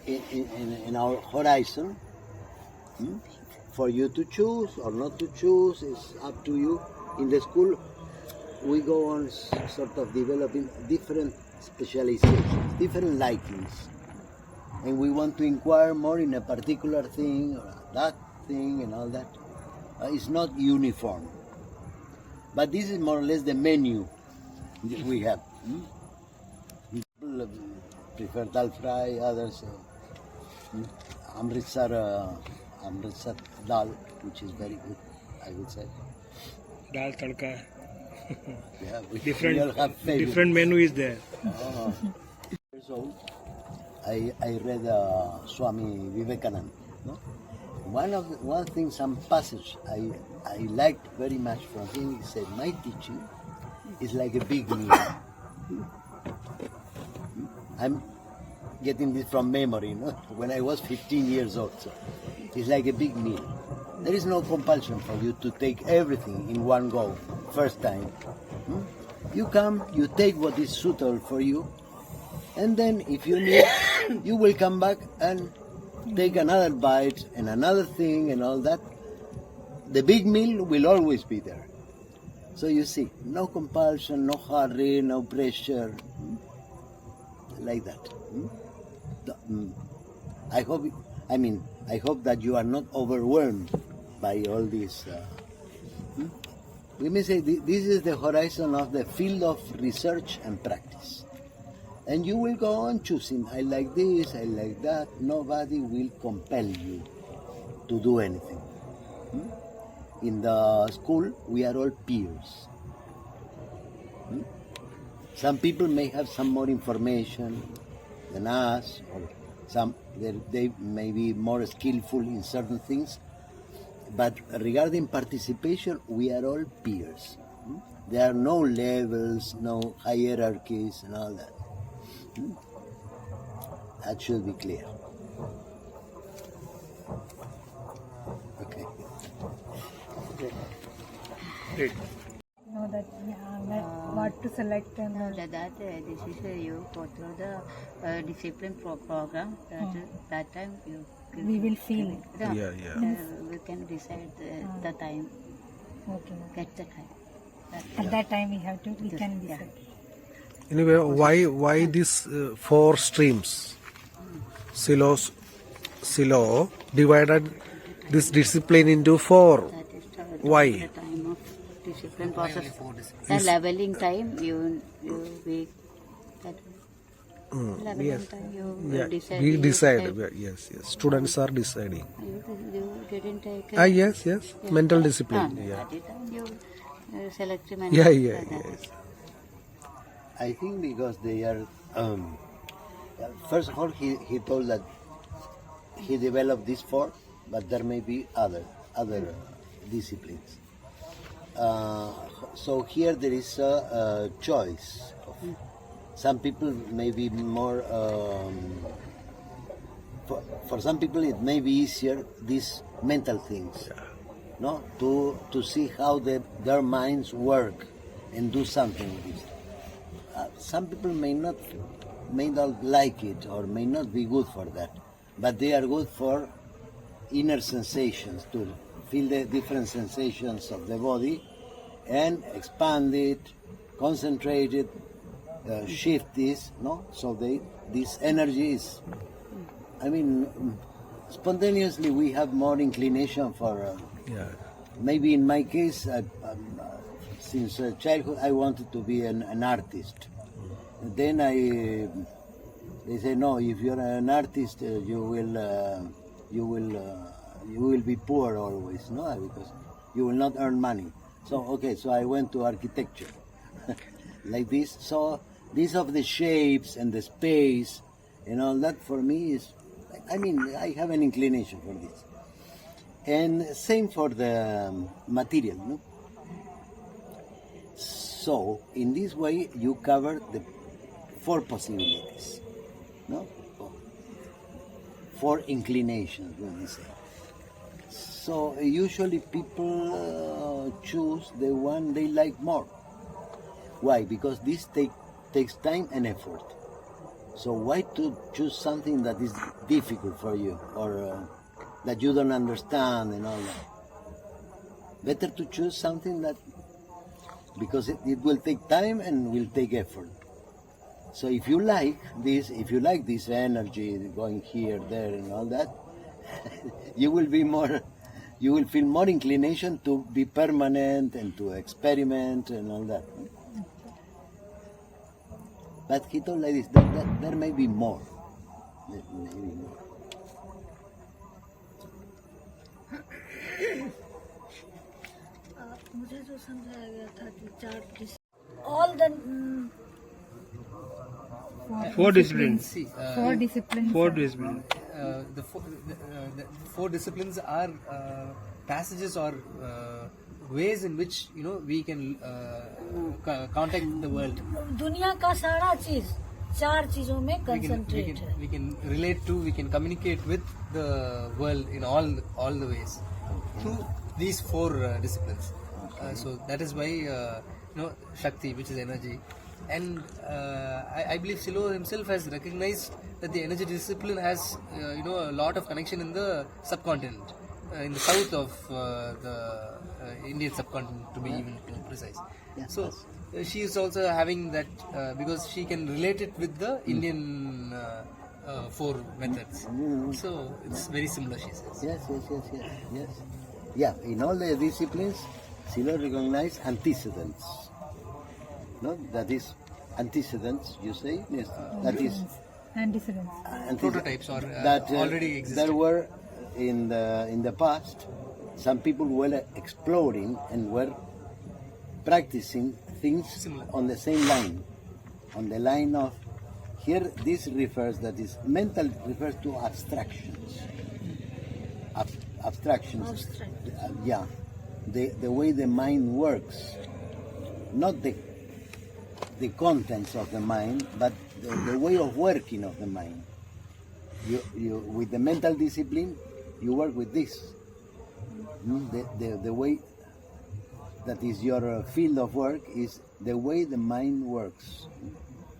in our horizon. For you to choose or not to choose is up to you. In the school, we go on sort of developing different specializations, different likings. And we want to inquire more in a particular thing or that thing and all that. It's not uniform. But this is more or less the menu that we have. People prefer dal fry, others Amritsar dal, which is very good, I would say. Dal tadka. Yeah, we Different, all have favorites. different menu is there. Years old, I read Swami Vivekananda. No? One thing, some passage I liked very much from him. He said, "My teaching is like a big meal." I'm getting this from memory. No? When I was 15 years old, so it's like a big meal. There is no compulsion for you to take everything in one go, first time. You come, you take what is suitable for you, and then if you need, you will come back and take another bite and another thing and all that. The big meal will always be there. So you see, no compulsion, no hurry, no pressure, like that. I hope that you are not overwhelmed by all this. We may say this is the horizon of the field of research and practice. And you will go on choosing, I like this, I like that. Nobody will compel you to do anything. In the school, we are all peers. Some people may have some more information than us, or they may be more skillful in certain things. But regarding participation, we are all peers. There are no levels, no hierarchies and all that. That should be clear. Okay. Great. Know that what to select and That this is you go through the discipline program. That time we will feel it. We can decide the time. Okay. Get the time. At that time we can decide. Anyway, why these four streams? Silo divided this discipline into four. That is Why? the time of discipline process. The leveling time you be that leveling Yes. time you Yeah, decide. we decide. Yes. Students are deciding. You didn't take. Yes. Mental discipline. Yeah. At the time you select the Yes. I think because they are, first of all, he told that he developed these four, but there may be other disciplines. So here there is a choice. Some people may be more, for some people it may be easier, these mental things, no? To see how their minds work and do something with it. Some people may not like it or may not be good for that, but they are good for inner sensations, to feel the different sensations of the body and expand it, concentrate it, shift this, no? So this energy is, spontaneously we have more inclination for, maybe in my case, since childhood I wanted to be an artist. Then they say, no, if you're an artist, you will be poor always, no? Because you will not earn money. So I went to architecture, like this. So these of the shapes and the space and all that for me is, I have an inclination for this. And same for the material, no? So in this way you cover the four possibilities, no? Four inclinations, let me say. So usually people choose the one they like more. Why? Because this takes time and effort. So why to choose something that is difficult for you or that you don't understand and all that? Better to choose something that, because it will take time and will take effort. So if you like this energy going here, there and all that, you will feel more inclination to be permanent and to experiment and all that. But he told like this, that there may be more. There may be more. मुझे जो समझाया गया था कि all the Four disciplines. See, four disciplines. Four disciplines. the four disciplines are passages or ways in which we can contact the world. दुनिया का सारा चीज चार चीजों में कंसंट्रेट है. We can relate to, we can communicate with the world in all the ways through these four disciplines. So that is why Shakti, which is energy, and I believe Silo himself has recognized that the energy discipline has a lot of connection in the subcontinent, in the south of the Indian subcontinent, to be even precise. So she is also having that because she can relate it with the Indian four methods. So it's very similar, she says. Yes. Yeah, in all the disciplines, Silo recognized antecedents. No, that is antecedents. You say yes. That is Antecedents. Prototypes or that already existed. There were in the past. Some people were exploring and were practicing things Similar. on the same line, on the line of here. This refers, that is mental, refers to abstractions. Abstractions. Yeah, the way the mind works, not the contents of the mind, but the way of working of the mind. You with the mental discipline, you work with this. The way that is your field of work is the way the mind works,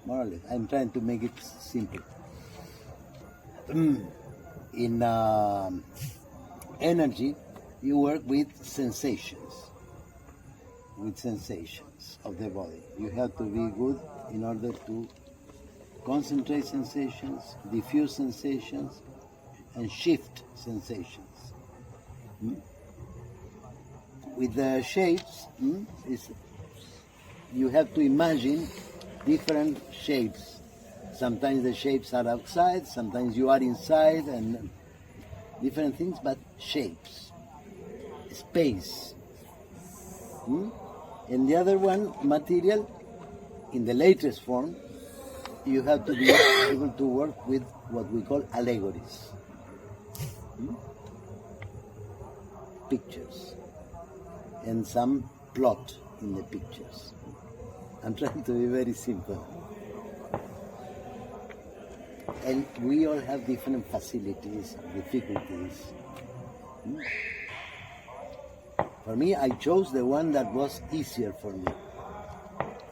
more or less. I'm trying to make it simple. In energy, you work with sensations of the body. You have to be good in order to concentrate sensations, diffuse sensations, and shift sensations. With the shapes, you have to imagine different shapes. Sometimes the shapes are outside, sometimes you are inside, and different things, but shapes, space. And the other one, material, in the latest form, you have to be able to work with what we call allegories. Pictures. And some plot in the pictures. I'm trying to be very simple. And we all have different facilities, difficulties. For me, I chose the one that was easier for me.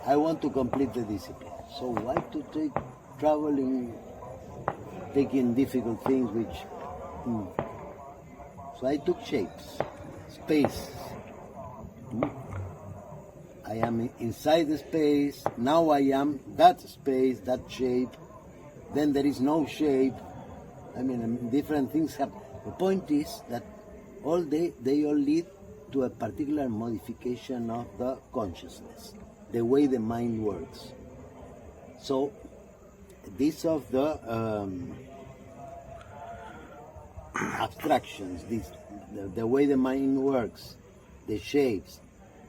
I want to complete the discipline. So why to take traveling, taking difficult things which... So I took shapes, space. I am inside the space, now I am that space, that shape, then there is no shape. I mean, different things happen. The point is that they all lead to a particular modification of the consciousness, the way the mind works. So, these of the abstractions, the way the mind works, the shapes,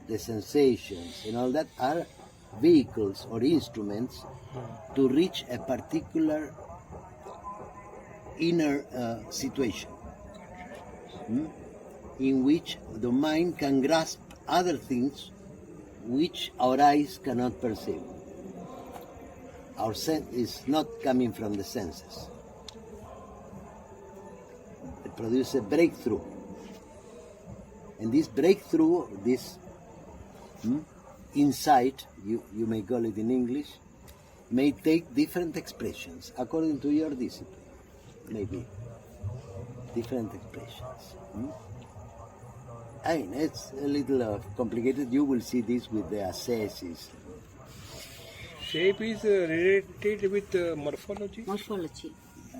the sensations, and all that are vehicles or instruments to reach a particular inner situation in which the mind can grasp other things which our eyes cannot perceive. Our sense is not coming from the senses. It produces a breakthrough. And this breakthrough, this insight, you may call it in English, may take different expressions according to your discipline. Maybe different expressions. I mean, it's a little complicated. You will see this with the assesses. Shape is related with morphology. Morphology.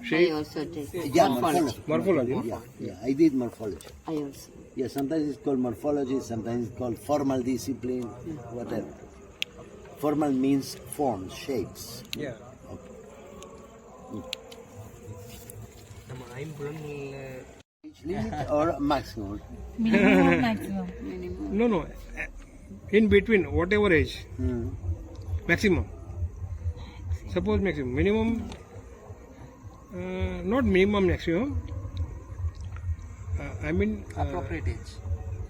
Shape. I also did. Yeah, morphology. Morphology. No? Yeah, I did morphology. I also. Yeah, sometimes it's called morphology, sometimes it's called formal discipline, whatever. Formal means forms, shapes. Yeah. Age limit or maximum? minimum or maximum. No. In between, whatever age. Maximum. Suppose maximum. Minimum. Not minimum, maximum. I mean. Appropriate age.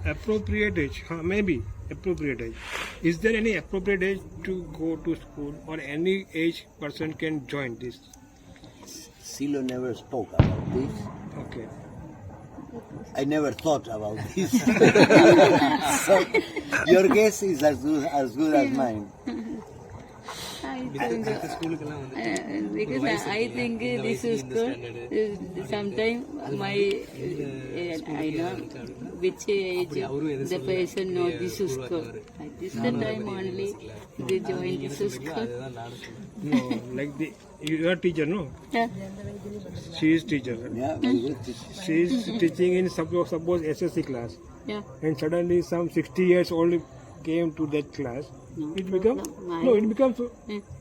Appropriate age. Maybe. Appropriate age. Is there any appropriate age to go to school, or any age person can join this? Silo never spoke about this. Okay. I never thought about this. So your guess is as good as mine. Because I think this is good. Sometimes I know which age the person knows this is good. This is the time only they join this is good. No, like you are teacher, no? Yeah. She is teacher. Yeah, very good. She is teaching in suppose SSC class, Yeah. and suddenly some 60 years old came to that class. It becomes it becomes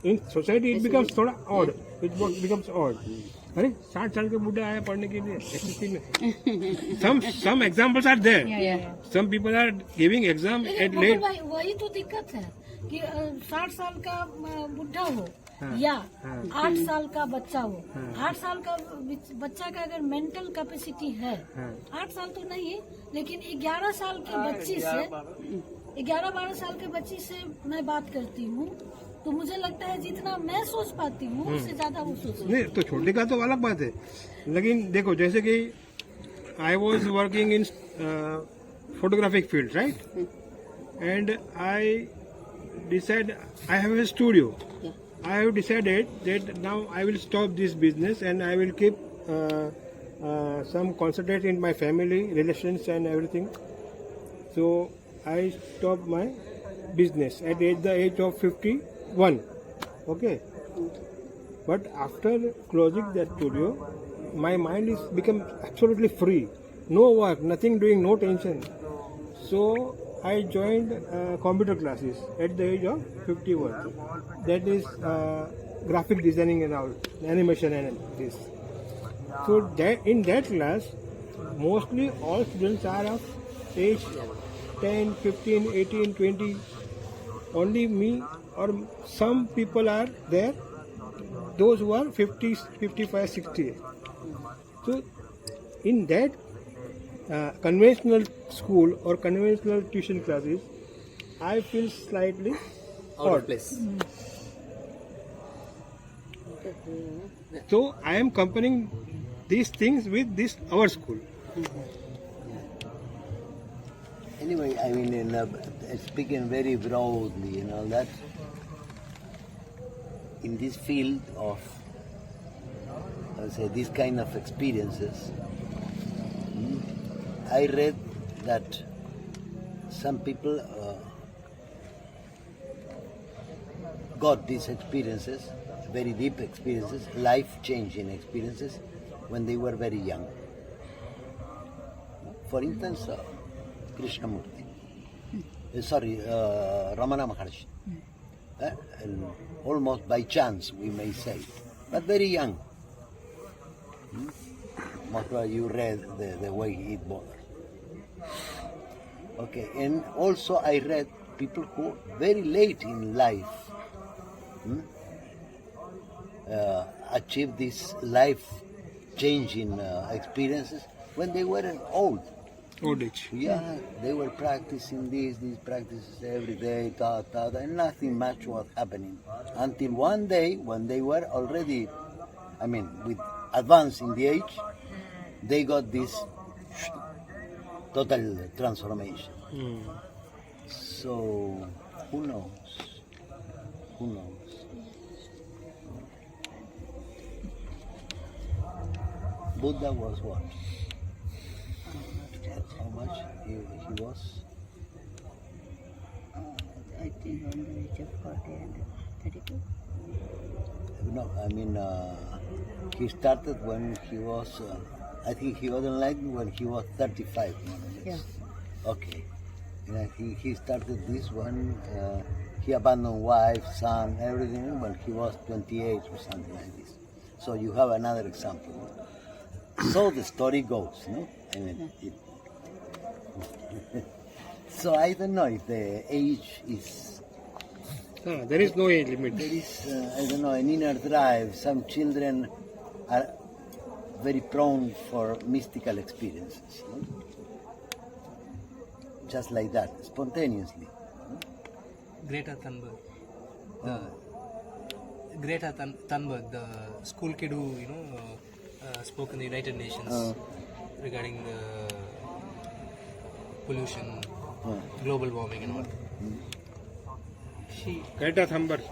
in society it becomes थोड़ा odd. It becomes odd. अरे 60 साल के बूढ़े आए पढ़ने के लिए SSC में. Some examples are there. Yeah. Some people are giving exam at late. भाई वही तो दिक्कत है कि 60 साल का बुढ़ा हो या 8 साल का बच्चा हो. 8 साल का बच्चा का अगर मेंटल कैपेसिटी है 8 साल तो नहीं लेकिन 11 साल के बच्ची से 11-12 साल के बच्ची से मैं बात करती हूँ तो मुझे लगता है जितना मैं सोच पाती हूँ उससे ज्यादा वो सोच. नहीं तो छोटे का तो अलग बात है, लेकिन देखो जैसे कि I was working in photographic field, right, and I decide I have a studio. I have decided that now I will stop this business and I will keep some concentrate in my family relations and everything. So I stopped my business at the age of 51. Okay, but after closing that studio, my mind is become absolutely free. No work, nothing doing, no tension. So I joined computer classes at the age of 51. That is graphic designing and all, animation and this. So that in that class, mostly all students are of age 10, 15, 18, 20. Only me or some people are there, those who are 50, 55, 60. So in that conventional school or conventional tuition classes, I feel slightly Out odd. of place. So I am comparing these things with this our school. Anyway, I mean, speaking very broadly and all that, in this field of, say, this kind of experiences, I read that some people got these experiences, very deep experiences, life-changing experiences, when they were very young. For instance, Krishnamurti, Ramana Maharshi, and almost by chance, we may say, but very young. Most of you read the way he born. Okay, and also I read people who very late in life achieved these life-changing experiences when they were old. Old age. Yeah, they were practicing these practices every day, and nothing much was happening. Until one day, when they were already, I mean, with advance in the age, they got this total transformation. So, who knows? Who knows? Buddha was what? How much he was? I think on the age of 40 and 32. No, I mean, he started when he was, I think he was enlightened when he was 35, more or less. Yeah. Okay. And I think he started this when he abandoned wife, son, everything when he was 28 or something like this. So you have another example. So the story goes, no? I mean, so I don't know if the age is... There is no age limit. There is, I don't know, an inner drive. Some children are very prone for mystical experiences. No? Just like that, spontaneously. Greta Thunberg. Greta Thunberg, the school kid who spoke in the United Nations regarding the pollution, global warming and all. Greta Thunberg.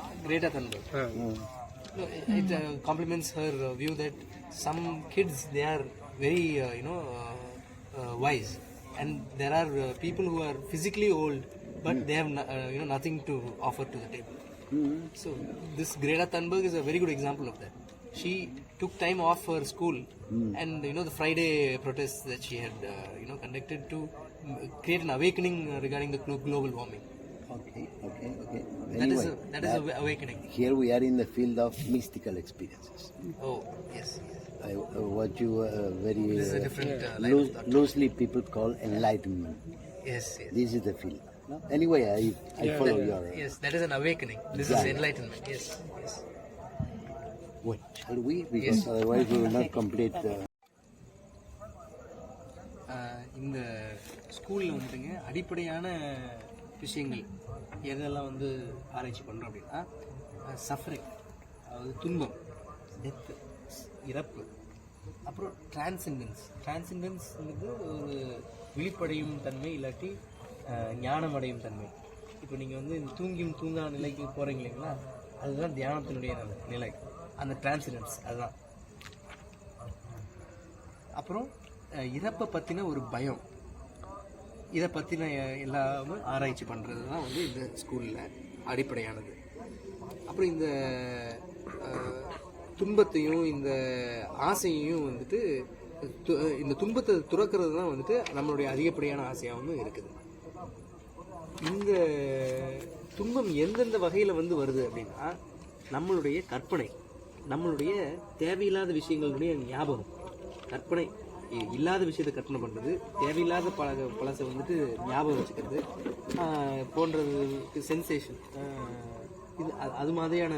No, it complements her view that some kids, they are very wise, and there are people who are physically old but they have nothing to offer to the table. So this Greta Thunberg is a very good example of that. She took time off her school and the Friday protests that she had conducted to create an awakening regarding the global warming. Okay. Anyway, that is an awakening. Here we are in the field of mystical experiences. Oh, yes. What you very This is a different loosely people call enlightenment. Yes. This is the field. No? Anyway, I follow your... Yes, that is an awakening. This is enlightenment. Yes. What shall we? Because otherwise we will not complete... இந்த ஸ்கூலில் வந்துட்டுங்க அடிப்படையான விஷயங்கள் எதெல்லாம் வந்து ஆராய்ச்சி பண்ணுறோம் அப்படின்னா suffering, அதாவது துன்பம், டெத்து, இறப்பு, அப்புறம் டிரான்செண்டன்ஸ்ங்கிறது ஒரு விழிப்படையும் தன்மை, இல்லாட்டி ஞானம் அடையும் தன்மை. இப்போ நீங்கள் வந்து இந்த தூங்கியும் தூங்கா நிலைக்கு போகிறீங்க இல்லைங்களா, அதுதான் தியானத்தினுடைய நிலை, அந்த டிரான்செண்டன்ஸ் அதுதான். அப்புறம் இறப்பை பற்றின ஒரு பயம், இதை பற்றின எல்லாமே ஆராய்ச்சி பண்ணுறது தான் வந்து இந்த ஸ்கூலில் அடிப்படையானது. அப்புறம் இந்த துன்பத்தையும் இந்த ஆசையையும் வந்துட்டு இந்த துன்பத்தை துறக்கிறது தான் வந்துட்டு நம்மளுடைய அதிகப்படியான ஆசையாகவும் இருக்குது. இந்த துன்பம் எந்தெந்த வகையில் வந்து வருது அப்படின்னா, நம்மளுடைய கற்பனை, நம்மளுடைய தேவையில்லாத விஷயங்களுடைய ஞாபகம், கற்பனை இல்லாத விஷயத்தை கற்பனை பண்ணுறது, தேவையில்லாத பழசை வந்துட்டு ஞாபகம் வச்சுக்கிறது போன்றதுக்கு சென்சேஷன், இது அது மாதிரியான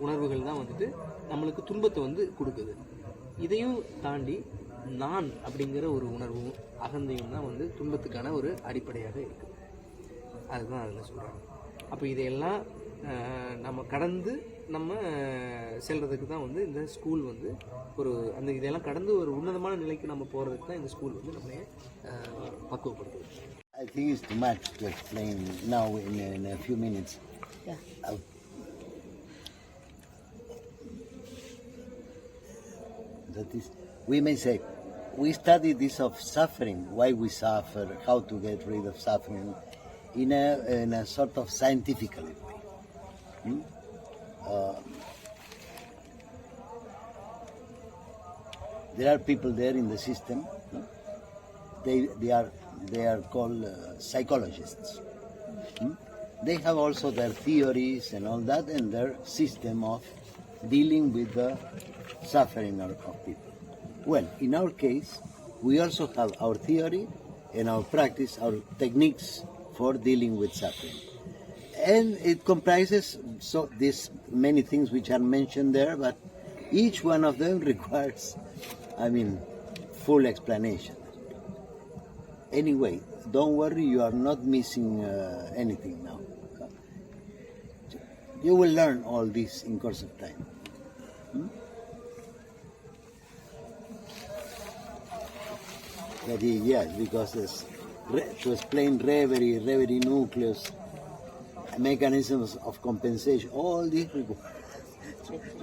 உணர்வுகள் தான் வந்துட்டு நம்மளுக்கு துன்பத்தை வந்து கொடுக்குது. இதையும் தாண்டி நான் அப்படிங்கிற ஒரு உணர்வும் அகந்தையும் தான் வந்து துன்பத்துக்கான ஒரு அடிப்படையாக இருக்குது. அதுதான் அதில் சொல்கிறாங்க. அப்போ இதையெல்லாம் நம்ம கடந்து நம்ம செல்றதுக்கு தான் வந்து இந்த ஸ்கூல் வந்து ஒரு அந்த இதெல்லாம் கடந்து ஒரு உன்னதமான நிலைக்கு நம்ம போகிறதுக்கு தான் இந்த ஸ்கூல் வந்து நம்மளே பக்குவப்படுத்துது. I think it's too much to explain now in a few minutes. Yeah. That is, we may say, we study this of suffering, why we suffer, how to get rid of suffering, in a sort of scientific way. There are people there in the system. No? They are called psychologists. They have also their theories and all that, and their system of dealing with the suffering of people. Well, in our case, we also have our theory and our practice, our techniques for dealing with suffering. And it comprises these many things which are mentioned there, but each one of them requires, full explanation. Anyway, don't worry, you are not missing anything now. You will learn all this in course of time. That is, yes, because to explain reverie nucleus, mechanisms of compensation, all this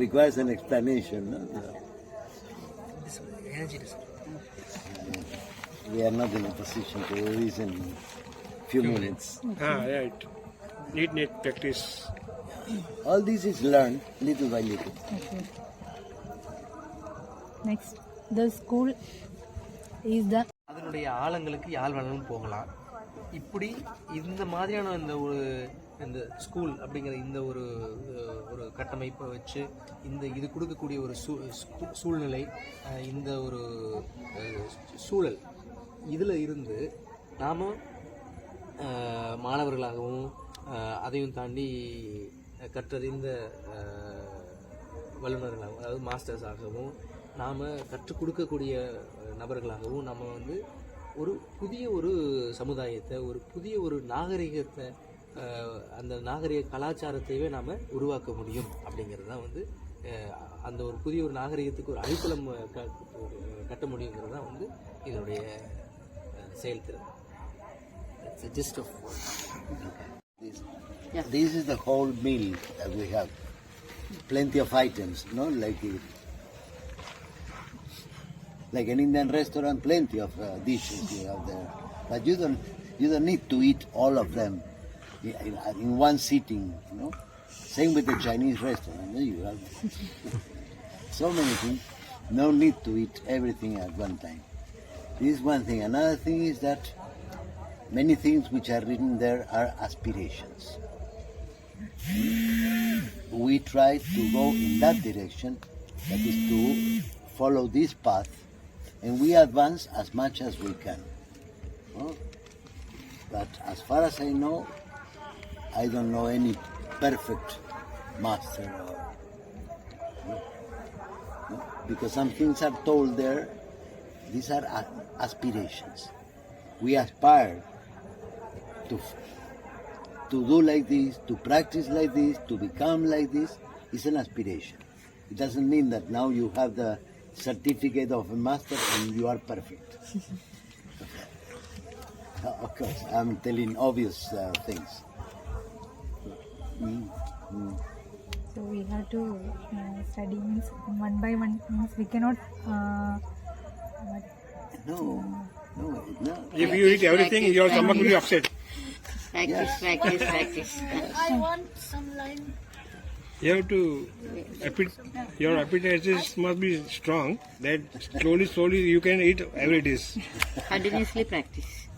requires an explanation. No? This energy disorder. We are not in a position to do this in few minutes. Right. Need practice. All this is learned little by little. Okay. Next, the school is the அதனுடைய ஆழங்களுக்கு யாழ் வேணாலும் போகலாம். இப்படி இந்த மாதிரியான இந்த school அப்படிங்கிற இந்த ஒரு கட்டமைப்பை வச்சு இது கொடுக்கக்கூடிய ஒரு சூழ்நிலை, இந்த ஒரு சூழல், இதில் இருந்து நாம் மாணவர்களாகவும் அதையும் தாண்டி கற்றறிந்த வல்லுநர்களாகவும், அதாவது மாஸ்டர்ஸாகவும், நாம் கற்றுக் கொடுக்கக்கூடிய நபர்களாகவும் நம்ம ஒரு புதிய ஒரு சமுதாயத்தை, ஒரு புதிய ஒரு நாகரிகத்தை, அந்த நாகரிக கலாச்சாரத்தையே நாம் உருவாக்க முடியும். அப்படிங்கிறது தான் அந்த ஒரு புதிய ஒரு நாகரிகத்துக்கு ஒரு அடித்தளம் கட்ட முடியுங்கிறது தான் இதனுடைய செயல்திறன். It's a gist of what. This is the whole meal that we have. Plenty of items, no? Like an Indian restaurant, plenty of dishes you have there. But you don't need to eat all of them in one sitting, you know. Same with the Chinese restaurant. You have so many things. No need to eat everything at one time. This is one thing. Another thing is that many things which are written there are aspirations. We try to go in that direction, that is to follow this path, and we advance as much as we can. But as far as I know, I don't know any perfect master, because some things are told there. These are aspirations. We aspire to do like this, to practice like this, to become like this. Is an aspiration. It doesn't mean that now you have the certificate of a master and you are perfect. Of course, I'm telling obvious things. so we have to study means one by one, means we cannot. No. If you eat everything, your stomach will be upset. Practice. I want some line. You have to, your appetites must be strong, that slowly you can eat every dish. Continuously practice.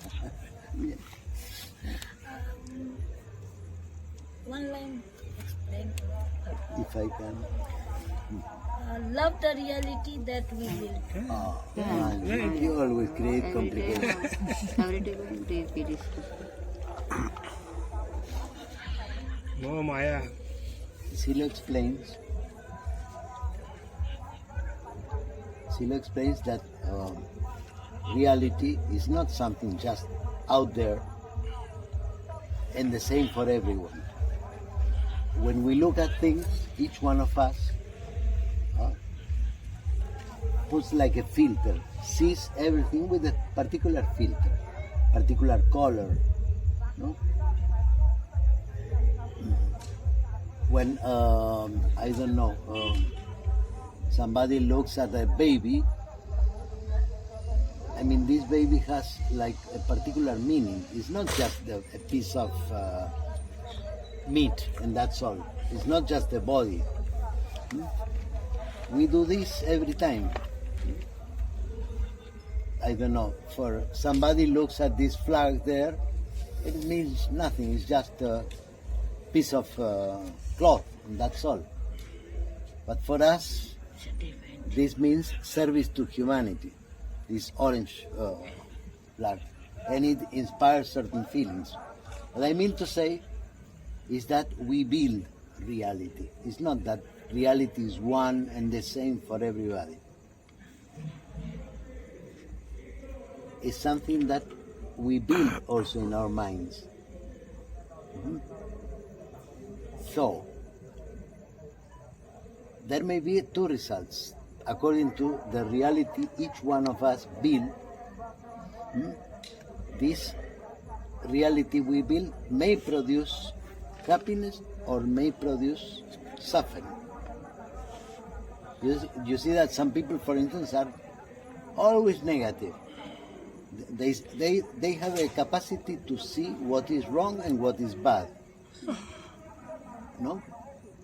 One line explain. If I can. Love the reality that we live. You always create complications. No Maya. Sila explains that reality is not something just out there and the same for everyone. When we look at things, each one of us puts like a filter, sees everything with a particular filter, particular color, no? When I don't know, somebody looks at a baby, I mean, this baby has like a particular meaning. It's not just a piece of meat and that's all. It's not just a body. We do this every time. I don't know, for somebody looks at this flag there, it means nothing. It's just a piece of cloth, and that's all. But for us, this means service to humanity, this orange flag, and it inspires certain feelings. What I mean to say is that we build reality. It's not that reality is one and the same for everybody. It's something that we build also in our minds. So, there may be two results according to the reality each one of us build. This reality we build may produce happiness or may produce suffering. You see that some people, for instance, are always negative. They have a capacity to see what is wrong and what is bad. No,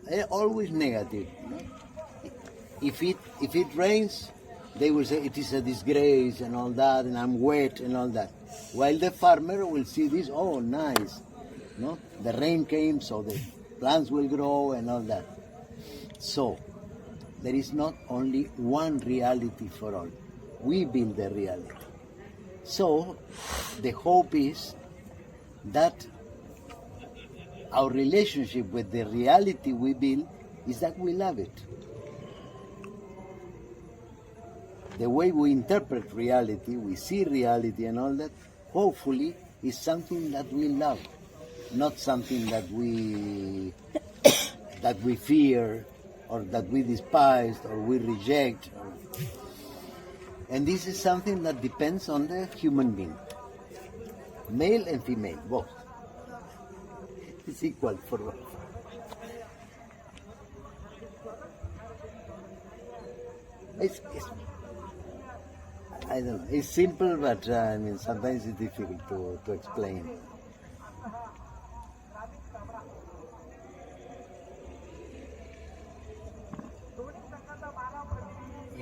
they're always negative. No? If it rains, they will say it is a disgrace and all that, and I'm wet and all that. While the farmer will see this, oh, nice. No, the rain came, so the plants will grow and all that. So there is not only one reality for all. We build the reality. So the hope is that our relationship with the reality we build is that we love it. The way we interpret reality, we see reality and all that, hopefully is something that we love, not something that we fear or that we despise or we reject. And this is something that depends on the human being, male and female, both. It's equal for both. I don't know. It's simple, but I mean sometimes it's difficult to explain.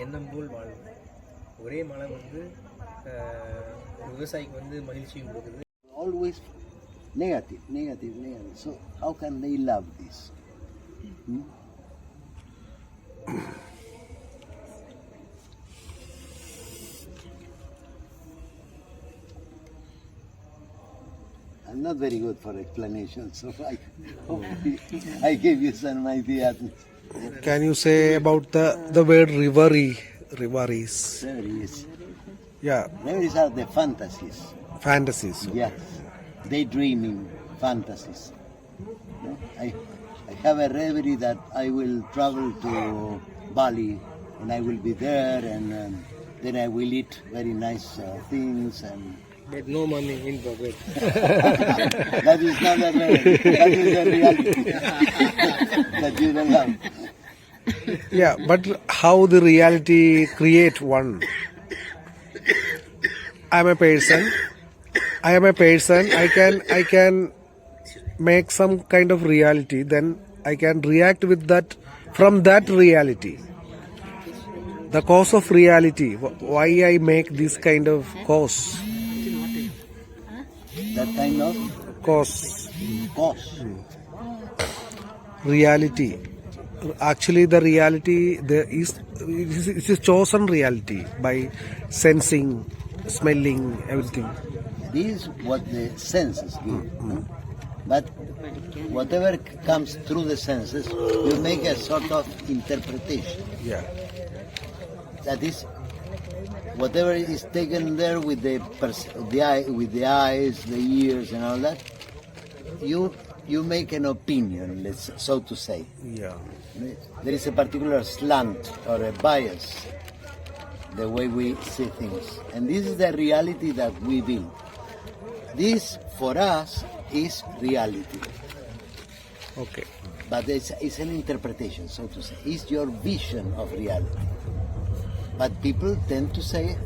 எண்ணம் போல் வாழ்வு. ஒரே மழை வந்து விவசாயிக்கு வந்து மகிழ்ச்சியும் கொடுக்குது. Always negative. So how can they love this? I'm not very good for explanation, so I gave you some ideas. Can you say about the word reverie? Reveries. Reveries. Yeah. Reveries are the fantasies. Fantasies. Yes. Daydreaming fantasies. No? I have a reverie that I will travel to Bali and I will be there and then I will eat very nice things and. But no money in pocket. That is not a reverie. That is the reality that you don't have. Yeah, but how the reality create one? I am a person. I can make some kind of reality. Then I can react with that from that reality. The cause of reality. Why I make this kind of cause? That kind of Cause. Reality. Actually, the reality is a chosen reality by sensing, smelling, everything. This is what the senses give. But whatever comes through the senses, you make a sort of interpretation. Yeah. That is, whatever is taken there with the eyes, the ears, and all that, you make an opinion, so to say. Yeah. There is a particular slant or a bias, the way we see things. And this is the reality that we build. This, for us, is reality. Okay. But it's an interpretation, so to say. It's your vision of reality. But people tend to say,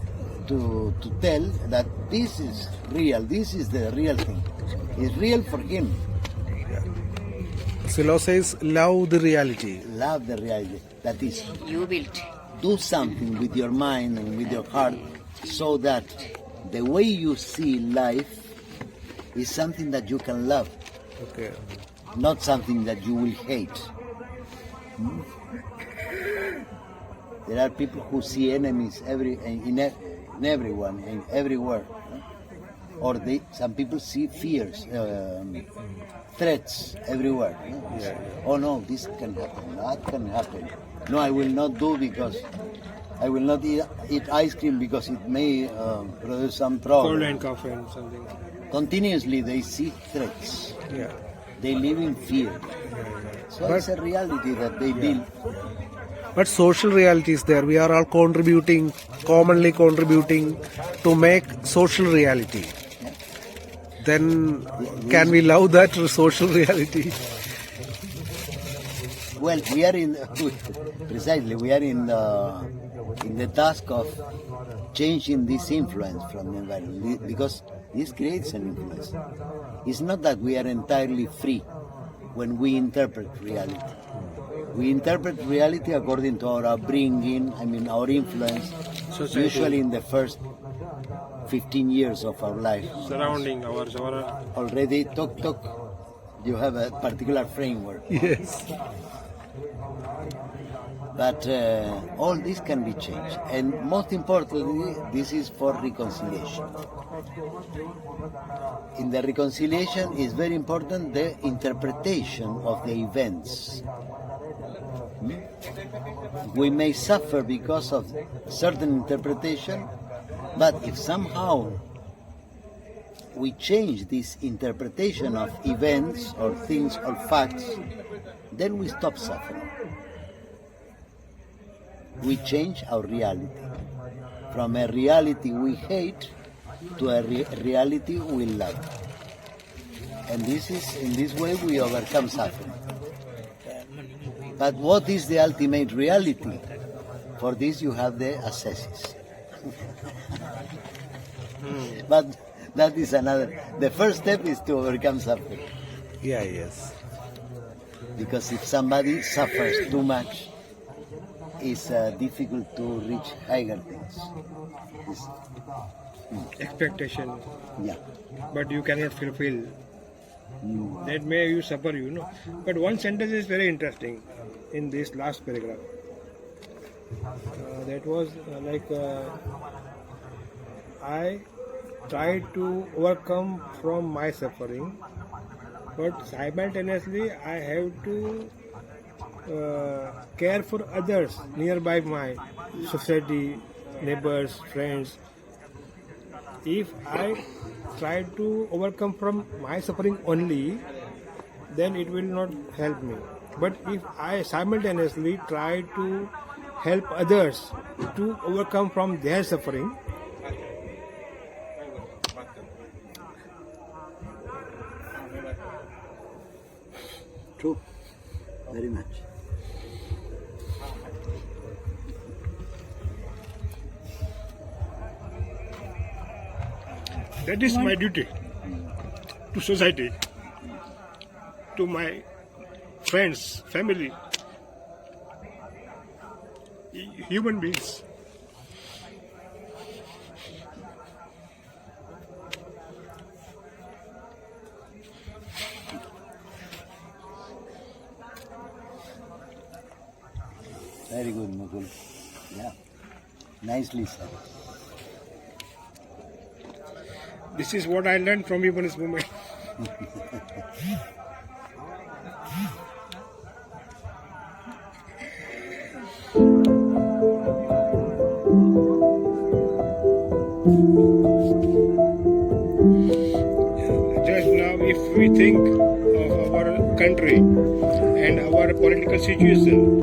to tell that this is real, this is the real thing. It's real for him. Silo says, love the reality. Love the reality. That is, You built. do something with your mind and with your heart so that the way you see life is something that you can love, Okay. not something that you will hate. There are people who see enemies in everyone, in everywhere. Or some people see fears, threats everywhere. Oh no, this can happen, that can happen. No, I will not do because I will not eat ice cream because it may produce some problem. Cold and cough and something. Continuously they see threats. Yeah. They live in fear. So it's a reality that they build. But social reality is there. We are all commonly contributing to make social reality. Then can we love that social reality? Well, we are in precisely we are in the task of changing this influence from the environment, because this creates an influence. It's not that we are entirely free when we interpret reality. We interpret reality according to our upbringing, our influence, usually in the first 15 years of our life. Surrounding our Already, talk, you have a particular framework. Yes. But all this can be changed. And most importantly, this is for reconciliation. In the reconciliation is very important the interpretation of the events. We may suffer because of certain interpretation, but if somehow we change this interpretation of events or things or facts, then we stop suffering. We change our reality from a reality we hate to a reality we love. And this is, in this way, we overcome suffering. But what is the ultimate reality? For this, you have the ascesis. But that is another. The first step is to overcome suffering. Yeah, yes. Because if somebody suffers too much, it's difficult to reach higher things. expectation, Yeah. but you cannot fulfill. That may you suffer, But one sentence is very interesting in this last paragraph. That was I tried to overcome from my suffering, but simultaneously I have to care for others nearby my society, neighbors, friends. If I try to overcome from my suffering only, then it will not help me. But if I simultaneously try to help others to overcome from their suffering, True. Very much. that is my duty to society, to my friends, family, human beings. Very good, Mukul. Yeah. Nicely said. This is what I learned from Humanist movement. Just now, if we think of our country and our political situation,